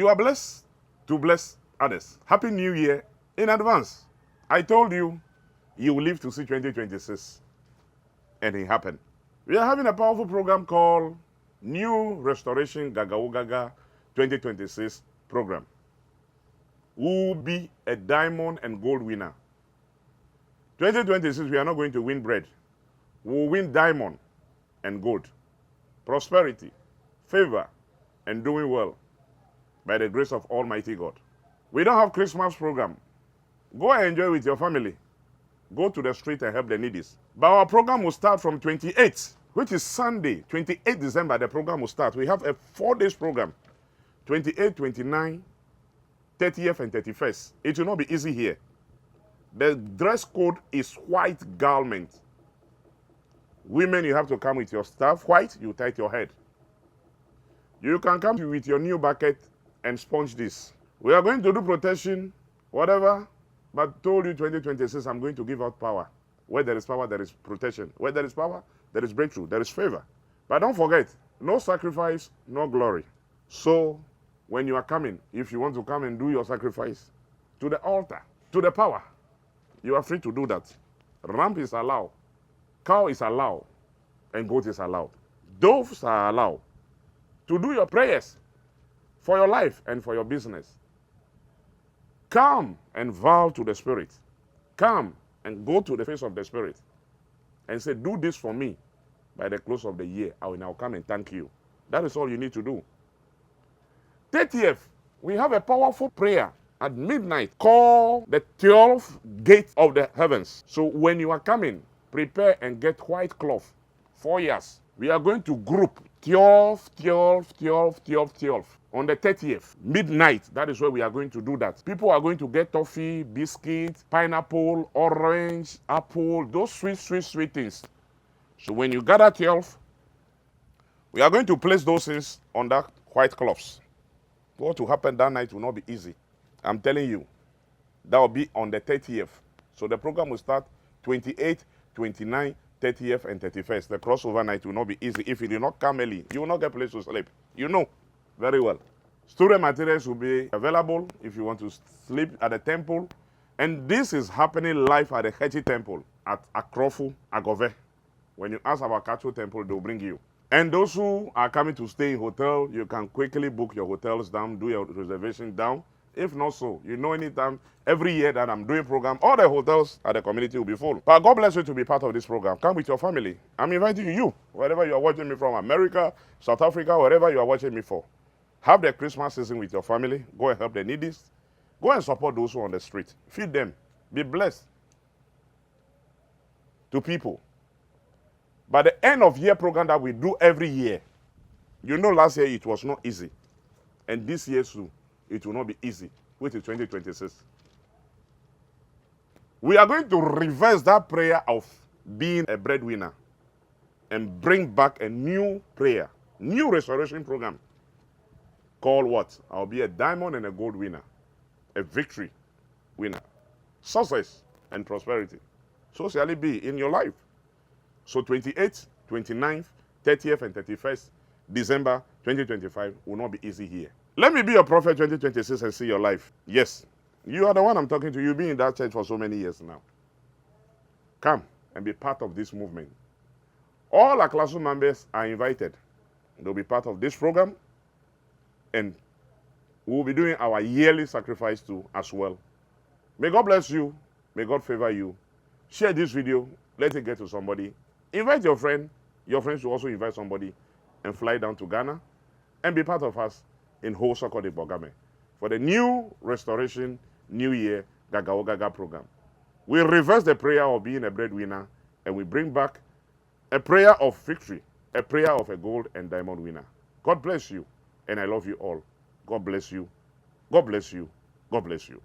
You are blessed to bless others. Happy New Year in advance. I told you, you will live to see 2026. And it happened. We are having a powerful program called New Restoration Gagawugaga 2026 program. Who will be a diamond and gold winner? 2026, we are not going to win bread. We will win diamond and gold. Prosperity, favor, and doing well by the grace of Almighty God. We don't have Christmas program. Go and enjoy with your family. Go to the street and help the needy. But our program will start from 28th, which is Sunday, 28th December, the program will start. We have a 4-day program, 28, 29, 30th, and 31st. It will not be easy here. The dress code is white garment. Women, you have to come with your staff. White, you tie your head. You can come with your new bucket and sponge this. We are going to do protection, whatever, but told you 2026, I'm going to give out power. Where there is power, there is protection. Where there is power, there is breakthrough, there is favor. But don't forget, no sacrifice, no glory. So, when you are coming, if you want to come and do your sacrifice to the altar, to the power, you are free to do that. Ram is allowed, cow is allowed, and goat is allowed. Doves are allowed to do your prayers for your life and for your business. Come and vow to the Spirit. Come and go to the face of the Spirit and say, do this for me. By the close of the year, I will now come and thank you. That is all you need to do. 30th, we have a powerful prayer at midnight called the 12th gate of the heavens. So when you are coming, prepare and get white cloth, 4 years. We are going to group 12, 12, 12, 12, 12. On the 30th, midnight, that is where we are going to do that. People are going to get toffee, biscuits, pineapple, orange, apple, those sweet, sweet, sweet things. So when you gather 12, we are going to place those things on that white cloths. What will happen that night will not be easy. I'm telling you, that will be on the 30th. So the program will start 28, 29, 30th, and 31st. The crossover night will not be easy. If you do not come early, you will not get a place to sleep. You know very well. Student materials will be available if you want to sleep at the temple. And this is happening live at the Ehitti temple at Akrofu, Agove. When you ask about Ekatso temple, they'll bring you. And those who are coming to stay in hotel, you can quickly book your hotels down, do your reservation down. If not so, you know anytime, every year that I'm doing program, all the hotels at the community will be full. But God bless you to be part of this program. Come with your family. I'm inviting you, wherever you are watching me from, America, South Africa, wherever you are watching me for. Have the Christmas season with your family. Go and help the needy. Go and support those who are on the street. Feed them. Be blessed to people. By the end of year program that we do every year, you know last year it was not easy. And this year too, it will not be easy, which is 2026. We are going to reverse that prayer of being a breadwinner and bring back a new prayer, new restoration program called what? I'll be a diamond and a gold winner, a victory winner, success and prosperity. So shall it be in your life. So 28th, 29th, 30th, and 31st December 2025 will not be easy here. Let me be your prophet 2026 and see your life. Yes, you are the one I'm talking to. You've been in that church for so many years now. Come and be part of this movement. All our classroom members are invited. They'll be part of this program. And we'll be doing our yearly sacrifice too as well. May God bless you. May God favor you. Share this video. Let it get to somebody. Invite your friend. Your friends should also invite somebody and fly down to Ghana and be part of us in Hosoko de Bogame for the new restoration, New Year Gagawugaga program. We reverse the prayer of being a breadwinner and we bring back a prayer of victory, a prayer of a gold and diamond winner. God bless you, and I love you all. God bless you. God bless you. God bless you.